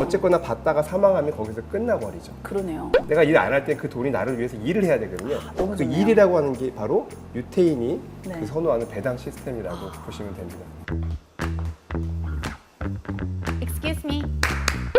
어쨌거나 받다가 사망하면 거기서 끝나버리죠. 그러네요. 내가 일 안 할 땐 그 돈이 나를 위해서 일을 해야 되거든요. 너무 그 좋네요. 일이라고 하는 게 바로 유태인이 네. 그 선호하는 배당 시스템이라고 보시면 됩니다. Excuse me.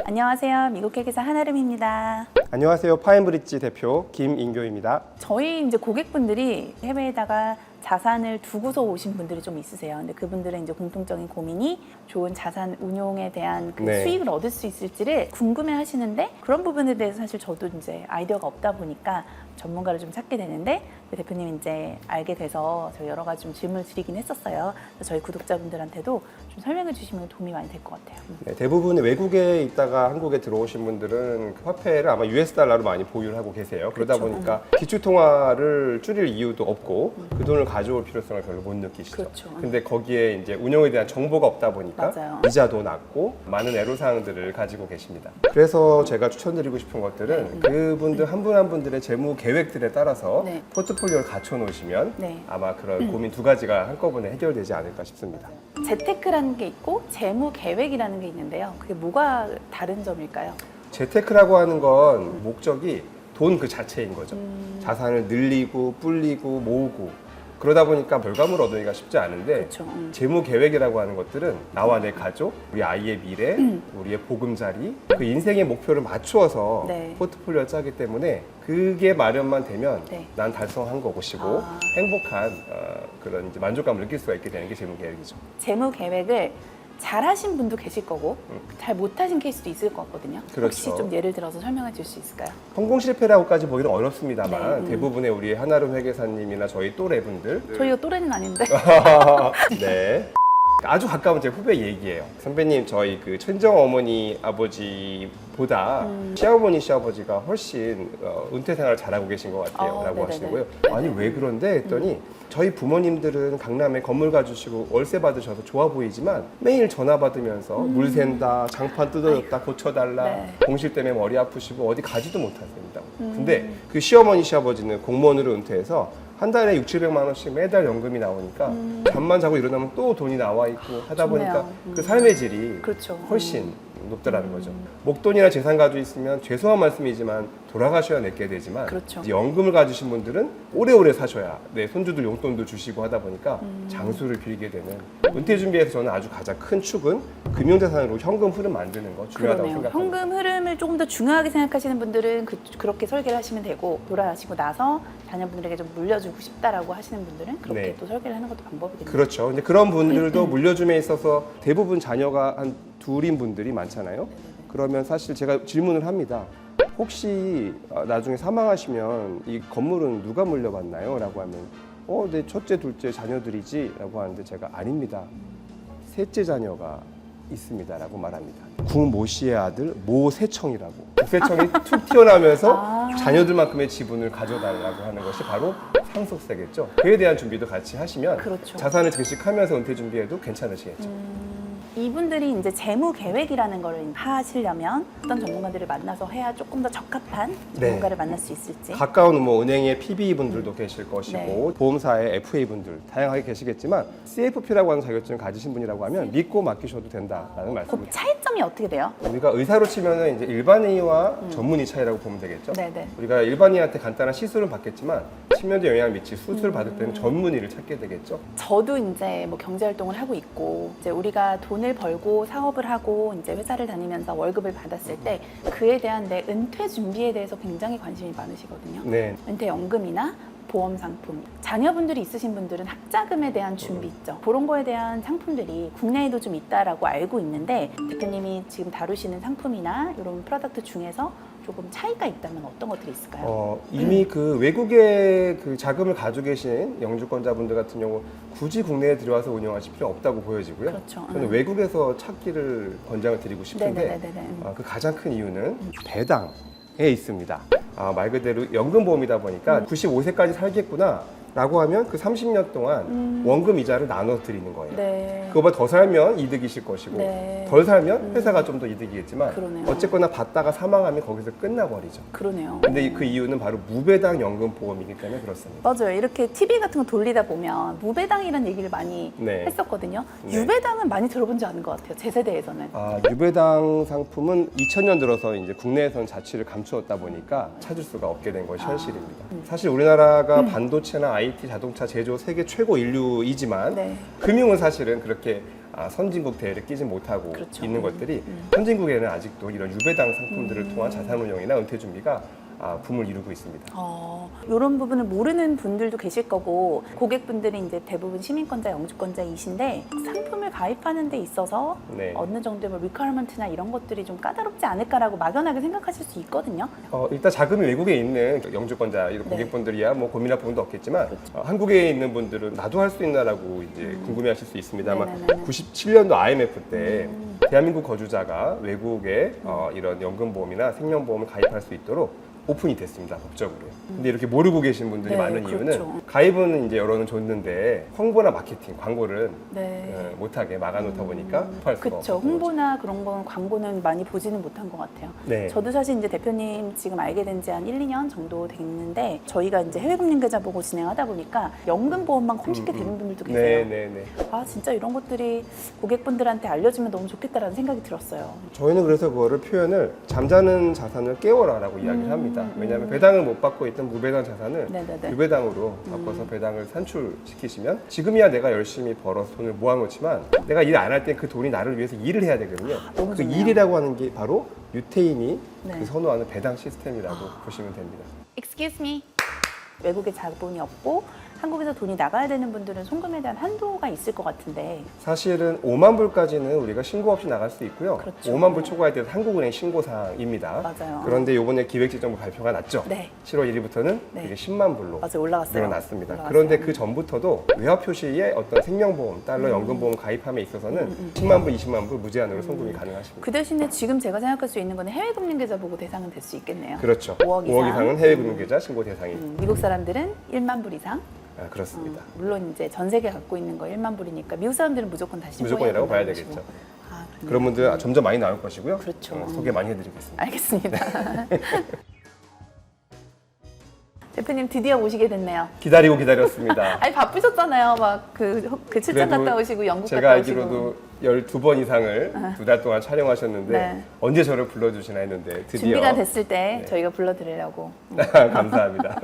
안녕하세요. 미국 회계사 한아름입니다. 안녕하세요. 파인브릿지 대표 김인교입니다. 저희 이제 고객분들이 해외에다가 자산을 두고서 오신 분들이 좀 있으세요. 근데 그분들은 이제 공통적인 고민이 좋은 자산 운용에 대한 그 네. 수익을 얻을 수 있을지를 궁금해 하시는데 그런 부분에 대해서 사실 저도 이제 아이디어가 없다 보니까 전문가를 좀 찾게 되는데 대표님 이제 알게 돼서 저희 여러 가지 좀 질문을 드리긴 했었어요. 그래서 저희 구독자분들한테도 좀 설명해 주시면 도움이 많이 될 것 같아요. 네, 대부분 외국에 있다가 한국에 들어오신 분들은 그 화폐를 아마 US 달러로 많이 보유를 하고 계세요. 그러다 그렇죠. 보니까 기축통화를 줄일 이유도 없고 그 돈을 가져올 필요성을 별로 못 느끼시죠. 그렇죠. 근데 거기에 이제 운용에 대한 정보가 없다 보니까 맞아요. 이자도 낮고 많은 애로사항들을 가지고 계십니다. 그래서 제가 추천드리고 싶은 것들은 그분들 한 분 한 분들의 재무 계획들에 따라서 네. 포트폴리오를 갖춰 놓으시면 네. 아마 그런 고민 두 가지가 한꺼번에 해결되지 않을까 싶습니다. 재테크라는 게 있고 재무 계획이라는 게 있는데요. 그게 뭐가 다른 점일까요? 재테크라고 하는 건 목적이 돈 그 자체인 거죠. 자산을 늘리고 불리고 모으고 그러다 보니까 결과물을 얻기가 쉽지 않은데 그렇죠. 재무 계획이라고 하는 것들은 나와 내 가족, 우리 아이의 미래, 우리의 보금자리 그 인생의 목표를 맞추어서 네. 포트폴리오를 짜기 때문에 그게 마련만 되면 네. 난 달성한 것이고 아. 행복한 그런 이제 만족감을 느낄 수가 있게 되는 게 재무 계획이죠. 재무 계획을 잘 하신 분도 계실 거고 잘 못하신 케이스도 있을 것 같거든요. 그렇죠. 혹시 좀 예를 들어서 설명해 줄 수 있을까요? 성공 실패라고까지 보기는 어렵습니다만 네, 대부분의 우리 한아름 회계사님이나 저희 또래분들 저희가 또래는 아닌데 네. 아주 가까운 제 후배 얘기예요. 선배님, 저희 그 친정 어머니 아버지보다 시어머니 시아버지가 훨씬 은퇴 생활을 잘하고 계신 것 같아요. 아, 라고 네네네. 하시고요. 네네. 아니, 왜 그런데? 했더니 저희 부모님들은 강남에 건물 가주시고 월세 받으셔서 좋아 보이지만 매일 전화 받으면서 물 샌다, 장판 뜯어졌다, 고쳐달라, 네. 공실 때문에 머리 아프시고 어디 가지도 못하십니다. 근데 그 시어머니 시아버지는 공무원으로 은퇴해서 한 달에 600~700만 원씩 매달 연금이 나오니까 잠만 자고 일어나면 또 돈이 나와 있고 하다 보니까 좋네요. 그 삶의 질이 그렇죠. 훨씬 높더라는 거죠. 목돈이나 재산 가지고 있으면 죄송한 말씀이지만 돌아가셔야 내게 되지만 그렇죠. 이제 연금을 가지신 분들은 오래오래 사셔야 내 손주들 용돈도 주시고 하다 보니까 장수를 빌게 되는 은퇴 준비에서 저는 아주 가장 큰 축은 금융자산으로 현금 흐름 만드는 거 중요하다고 그러네요. 생각합니다. 현금 흐름을 조금 더 중요하게 생각하시는 분들은 그렇게 설계를 하시면 되고 돌아가시고 나서 자녀분들에게 좀 물려주고 싶다라고 하시는 분들은 그렇게 네. 또 설계를 하는 것도 방법이겠네요. 그렇죠. 근데 그런 분들도 물려줌에 있어서 대부분 자녀가 한 둘인 분들이 많잖아요. 그러면 사실 제가 질문을 합니다. 혹시 나중에 사망하시면 이 건물은 누가 물려받나요? 라고 하면 내 첫째, 둘째 자녀들이지 라고 하는데 제가 아닙니다. 셋째 자녀가 있습니다 라고 말합니다. 구모 씨의 아들 모세청이라고. 모세청이 툭 튀어나오면서 자녀들만큼의 지분을 가져달라고 하는 것이 바로 상속세겠죠. 그에 대한 준비도 같이 하시면 그렇죠. 자산을 증식하면서 은퇴 준비해도 괜찮으시겠죠. 이분들이 이제 재무 계획이라는 걸 하시려면 어떤 전문가들을 만나서 해야 조금 더 적합한 전문가를 만날 수 있을지. 가까운 뭐 은행의 PB 분들도 계실 것이고 네. 보험사의 FA 분들 다양하게 계시겠지만 CFP라고 하는 자격증을 가지신 분이라고 하면 믿고 맡기셔도 된다라는 그 말씀입니다. 차이점이 어떻게 돼요? 우리가 의사로 치면은 이제 일반의와 전문의 차이라고 보면 되겠죠. 네네. 우리가 일반의한테 간단한 시술은 받겠지만 치명적 영향을 미칠 수술을 받을 때는 전문의를 찾게 되겠죠. 저도 이제 뭐 경제 활동을 하고 있고 이제 우리가 돈을 벌고 사업을 하고 이제 회사를 다니면서 월급을 받았을 때 그에 대한 내 은퇴 준비에 대해서 굉장히 관심이 많으시거든요. 네. 은퇴 연금이나 보험 상품, 자녀분들이 있으신 분들은 학자금에 대한 준비 있죠. 그런 거에 대한 상품들이 국내에도 좀 있다라고 알고 있는데 대표님이 지금 다루시는 상품이나 이런 프로덕트 중에서 조금 차이가 있다면 어떤 것들이 있을까요? 이미 그 외국에 그 자금을 가지고 계신 영주권자분들 같은 경우 굳이 국내에 들어와서 운영하실 필요 없다고 보여지고요. 그렇죠. 저는 외국에서 찾기를 권장을 드리고 싶은데 네네네네. 그 가장 큰 이유는 배당에 있습니다. 말 그대로 연금보험이다 보니까 95세까지 살겠구나 라고 하면 그 30년 동안 원금 이자를 나눠 드리는 거예요. 네. 그거보다 더 살면 이득이실 것이고 네. 덜 살면 회사가 좀 더 이득이겠지만 그러네요. 어쨌거나 받다가 사망하면 거기서 끝나버리죠. 그러네요. 근데 그 이유는 바로 무배당 연금 보험이기 때문에 그렇습니다. 맞아요. 이렇게 TV 같은 거 돌리다 보면 무배당이라는 얘기를 많이 네. 했었거든요. 네. 유배당은 많이 들어본지 않은 것 같아요. 제 세대에서는. 유배당 상품은 2000년 들어서 이제 국내에서는 자취를 감추었다 보니까 찾을 수가 없게 된 것이 현실입니다. 사실 우리나라가 반도체나 IT, 자동차 제조 세계 최고 인류이지만 네. 금융은 사실은 그렇게 선진국 대회를 끼지 못하고 그렇죠. 있는 것들이 선진국에는 아직도 이런 유배당 상품들을 통한 자산운용이나 은퇴 준비가 붐을 이루고 있습니다. 이런 부분을 모르는 분들도 계실 거고 고객분들이 이제 대부분 시민권자, 영주권자이신데 상품을 가입하는 데 있어서 네. 어느 정도의 뭐 리퀘어먼트나 이런 것들이 좀 까다롭지 않을까라고 막연하게 생각하실 수 있거든요. 일단 자금이 외국에 있는 영주권자 이런 네. 고객분들이야 뭐 고민할 부분도 없겠지만 한국에 있는 분들은 나도 할 수 있나라고 이제 궁금해하실 수 있습니다만 네네네네. 97년도 IMF 때 대한민국 거주자가 외국에 이런 연금보험이나 생명보험을 가입할 수 있도록 오픈이 됐습니다, 법적으로. 근데 이렇게 모르고 계신 분들이 네, 많은 그렇죠. 이유는 가입은 이제 여론은 줬는데 홍보나 마케팅, 광고를 네. 못하게 막아놓다 보니까 할 수가 그렇죠. 없는 거죠. 홍보나 그런 건 광고는 많이 보지는 못한 것 같아요. 네. 저도 사실 이제 대표님 지금 알게 된 지 한 1, 2년 정도 됐는데 저희가 이제 해외금융계좌 보고 진행하다 보니까 연금보험만 홈쉽게 되는 분들도 계세요. 네네네. 진짜 이런 것들이 고객분들한테 알려주면 너무 좋겠다라는 생각이 들었어요. 저희는 그래서 그거를 표현을 잠자는 자산을 깨워라라고 이야기를 합니다. 왜냐하면 배당을 못 받고 있던 무배당 자산을 네네네. 유배당으로 바꿔서 배당을 산출시키시면 지금이야 내가 열심히 벌어서 돈을 모아놓지만 내가 일 안 할 땐 그 돈이 나를 위해서 일을 해야 되거든요. 너무 그 좋네요. 일이라고 하는 게 바로 유태인이 네. 그 선호하는 배당 시스템이라고 보시면 됩니다. Excuse me. 외국에 자본이 없고 한국에서 돈이 나가야 되는 분들은 송금에 대한 한도가 있을 것 같은데 사실은 5만 불까지는 우리가 신고 없이 나갈 수 있고요. 그렇죠. 5만 불 초과에 대해서 한국은행 신고사항입니다. 맞아요. 그런데 이번에 기획재정부 발표가 났죠. 네. 7월 1일부터는 네. 이게 10만 불로 맞아요. 올라갔어요. 늘어났습니다. 올라갔어요. 그런데 그 전부터도 외화 표시에 어떤 생명보험, 달러 연금보험 가입함에 있어서는 10만 불, 20만 불 무제한으로 송금이 가능하십니다. 그 대신에 지금 제가 생각할 수 있는 거는 해외금융계좌 보고 대상은 될 수 있겠네요. 그렇죠. 5억 5억 이상은 해외금융계좌 신고 대상입니다. 미국 사람들은 1만 불 이상. 그렇습니다. 물론 이제 전 세계 갖고 있는 거 1만 불이니까 미국 사람들은 무조건 다 신고해야 무조건이라고 봐야 된다는 되겠죠. 것이고. 그렇네요. 그런 분들 점점 많이 나올 것이고요. 그렇죠. 소개 많이 해드리겠습니다. 알겠습니다. 대표님 드디어 오시게 됐네요. 기다리고 기다렸습니다. 아니 바쁘셨잖아요. 막 그 출장 그래도 갔다 오시고 영국 제가 갔다 오시고. 알기로도 12번 이상을 2달 동안 촬영하셨는데 네. 언제 저를 불러주시나 했는데 드디어 준비가 됐을 때 네. 저희가 불러드리려고. 감사합니다.